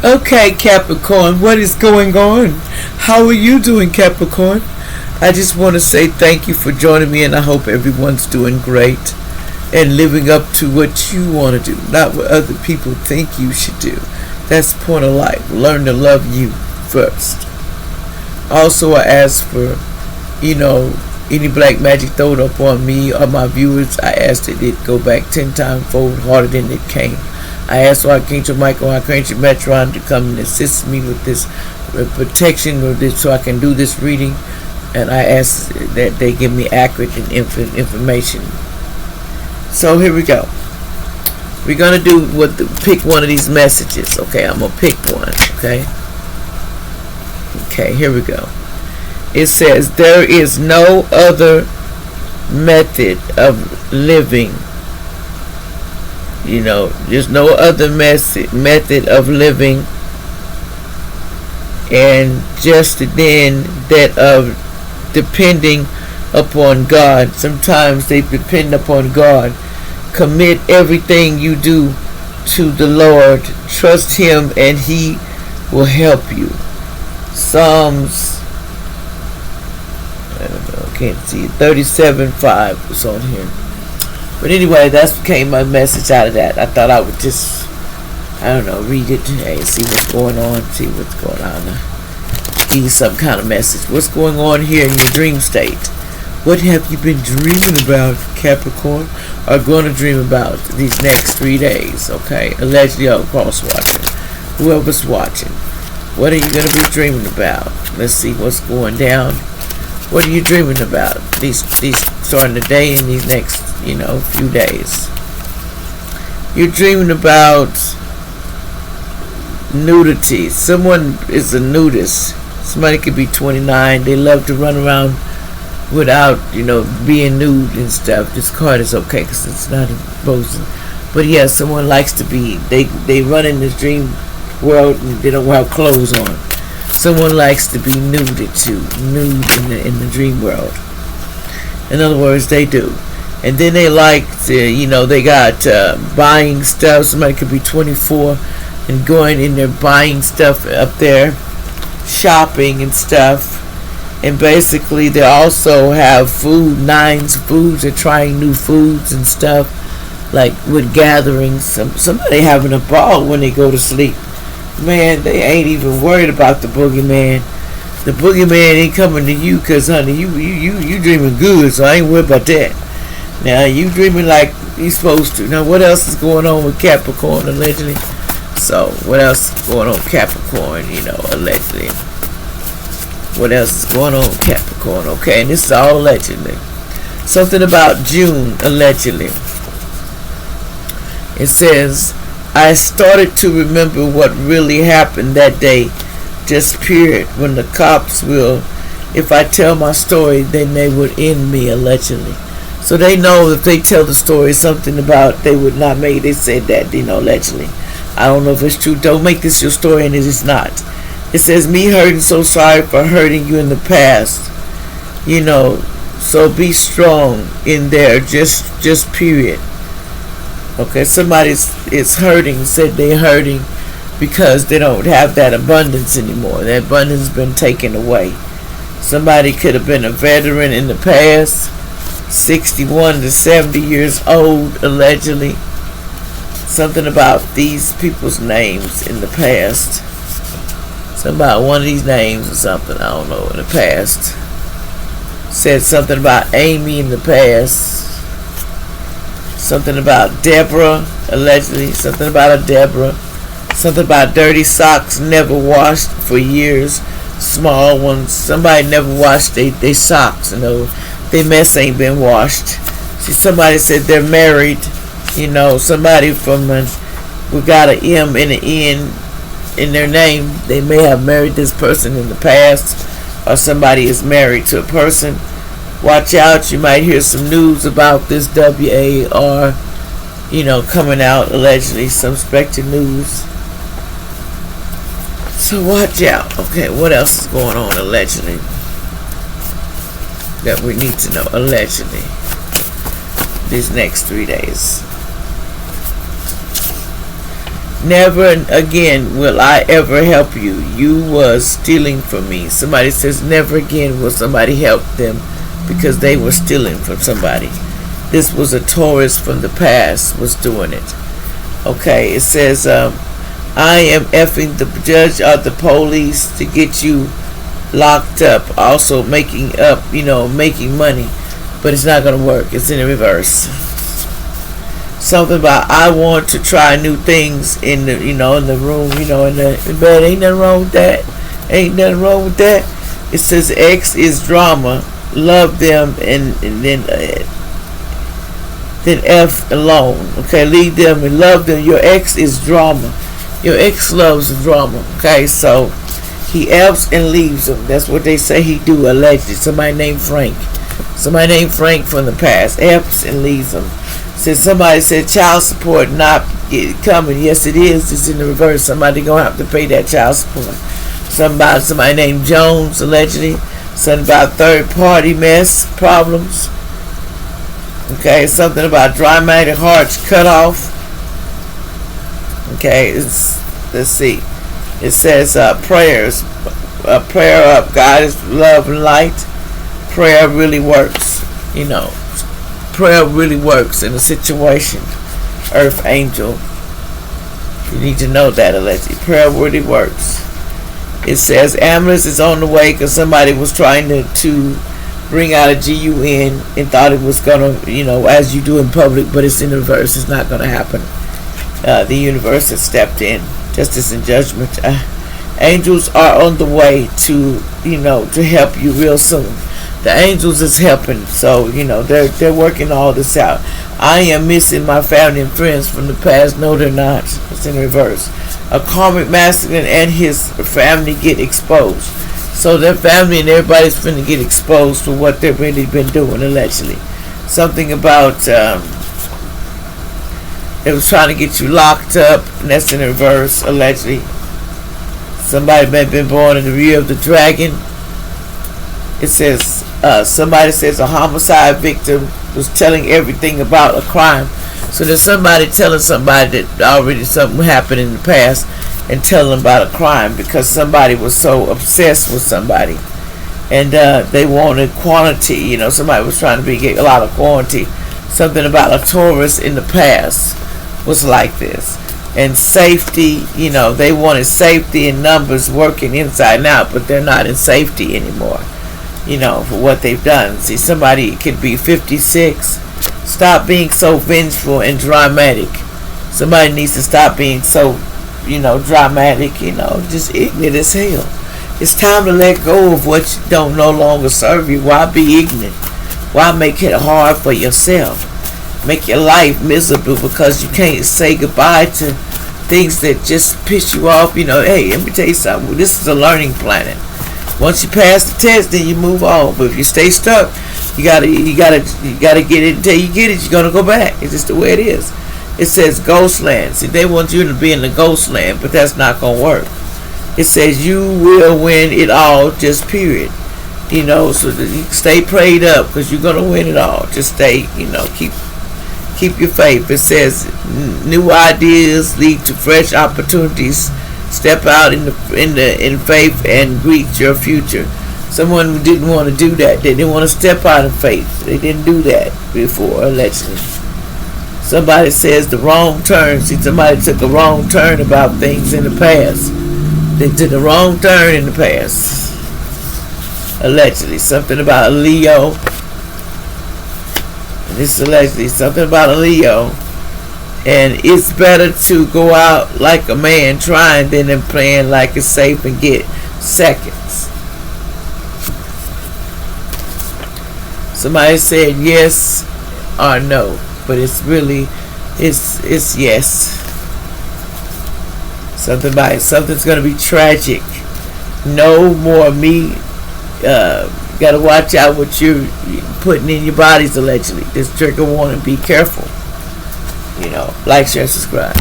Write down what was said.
Okay, Capricorn, what is going on? How are you doing, Capricorn? I just want to say thank you for joining me, and I hope everyone's doing great and living up to what you want to do, not what other people think you should do. That's the point of life. Learn to love you first. Also, I ask for, any black magic thrown up on me or my viewers. I ask that it go back 10 times fold harder than it came. I ask for Archangel Michael and Archangel Metron to come and assist me with this protection, or this, so I can do this reading. And I ask that they give me accurate information. So here we go. We're gonna do pick one of these messages. Okay, I'm gonna pick one. Okay, here we go. It says, there is no other method of living. There's no other method of living, and just then that of depending upon God. Sometimes they depend upon God. Commit everything you do to the Lord. Trust Him and He will help you. Psalms, I don't know, can't see it, 37:5 was on here. But anyway, that became my message out of that. I thought I would just, read it today and see what's going on, give you some kind of message. What's going on here in your dream state? What have you been dreaming about, Capricorn? Or going to dream about these next 3 days, okay? Allegedly, cross watching. Whoever's watching. What are you going to be dreaming about? Let's see what's going down. What are you dreaming about? These starting the day and these next, few days. You're dreaming about nudity. Someone is a nudist. Somebody could be 29. They love to run around without, being nude and stuff. This card is okay because it's not imposing. But yeah, someone likes to be, they run in this dream world and they don't have clothes on. Someone likes to be nude in the dream world. In other words, they do. And then they like to, they got buying stuff. Somebody could be 24 and going in there buying stuff up there, shopping and stuff. And basically they also have foods. They're trying new foods and stuff, like with gatherings. Somebody having a ball when they go to sleep. Man, they ain't even worried about the boogeyman. The boogeyman ain't coming to you because, honey, you dreaming good, so I ain't worried about that. Now, you dreaming like you're supposed to. Now, what else is going on with Capricorn, allegedly? So, what else is going on with Capricorn, allegedly? What else is going on with Capricorn? Okay, and this is all allegedly. Something about June, allegedly. It says, I started to remember what really happened that day, just period, when the cops will, if I tell my story, then they would end me, allegedly. So they know if they tell the story something about they would not make it. They said that, allegedly. I don't know if it's true. Don't make this your story, and it is not. It says, me hurting, so sorry for hurting you in the past. So be strong in there, just period. Okay, somebody is hurting, said they're hurting because they don't have that abundance anymore. That abundance has been taken away. Somebody could have been a veteran in the past, 61 to 70 years old, allegedly. Something about these people's names in the past. Something about one of these names or something, I don't know, in the past. Said something about Amy in the past. Something about Deborah, allegedly. Something about a Deborah. Something about dirty socks never washed for years. Small ones. Somebody never washed their socks. Their mess ain't been washed. See, somebody said they're married. Somebody we got an M and an N in their name. They may have married this person in the past, or somebody is married to a person. Watch out, you might hear some news about this WAR, coming out, allegedly, some suspected news. So watch out. Okay, what else is going on, allegedly, that we need to know, allegedly, these next 3 days? Never again will I ever help you. You was stealing from me. Somebody says never again will somebody help them because they were stealing from somebody. This was a Taurus from the past was doing it. Okay, it says I am effing the judge or the police to get you locked up. Also making up, making money. But it's not going to work. It's in the reverse. Something about I want to try new things in the, in the room, in the bed. Ain't nothing wrong with that. Ain't nothing wrong with that. It says X is drama. Love them and then F alone. Okay, leave them and love them. Your ex is drama. Your ex loves drama. Okay, so he F's and leaves them. That's what they say he do, allegedly. Somebody named Frank. Somebody named Frank from the past. F's and leaves them. Since somebody said child support not coming. Yes, it is. It's in the reverse. Somebody gonna have to pay that child support. Somebody named Jones, allegedly. Something about third party mess problems. Okay, something about dramatic hearts cut off. Okay, let's see. It says prayers. Prayer up. God is love and light. Prayer really works. Prayer really works in a situation. Earth angel. You need to know that, allegedly. Prayer really works. It says ambulance is on the way because somebody was trying to bring out a GUN and thought it was going to, as you do in public, but it's in the reverse. It's not going to happen. The universe has stepped in. Justice and judgment. Angels are on the way to, to help you real soon. The angels is helping, so, they're working all this out. I am missing my family and friends from the past. No, they're not. It's in reverse. A karmic masculine and his family get exposed. So their family and everybody's finna get exposed for what they've really been doing, allegedly. Something about it was trying to get you locked up, and that's in reverse, allegedly. Somebody may have been born in the year of the dragon. It says somebody says a homicide victim was telling everything about a crime. So there's somebody telling somebody that already something happened in the past and telling them about a crime because somebody was so obsessed with somebody and they wanted quantity. Somebody was trying to get a lot of quantity. Something about a Taurus in the past was like this. And safety, they wanted safety in numbers working inside and out, but they're not in safety anymore, for what they've done. See, somebody could be 56. Stop being so vengeful and dramatic. Somebody needs to stop being so, dramatic, just ignorant as hell. It's time to let go of what don't no longer serve you. Why be ignorant? Why make it hard for yourself? Make your life miserable because you can't say goodbye to things that just piss you off. Hey, let me tell you something. This is a learning planet. Once you pass the test, then you move on. But if you stay stuck, you gotta get it until you get it. You're gonna go back. It's just the way it is. It says ghost land. See, they want you to be in the ghost land, but that's not gonna work. It says you will win it all. Just period. So that you stay prayed up because you're gonna win it all. Just stay. Keep your faith. It says new ideas lead to fresh opportunities. Step out in faith and greet your future. Someone who didn't want to do that, they didn't want to step out in faith. They didn't do that before, allegedly. Somebody says the wrong turn. See, somebody took a wrong turn about things in the past. They took a wrong turn in the past. Allegedly, something about a Leo. And this is allegedly something about a Leo. And it's better to go out like a man trying than playing like it's safe and get seconds. Somebody said yes or no, but it's really, it's yes. Something's going to be tragic. No more meat. Got to watch out what you're putting in your bodies, allegedly. This trigger warning, be careful. Like, share, subscribe.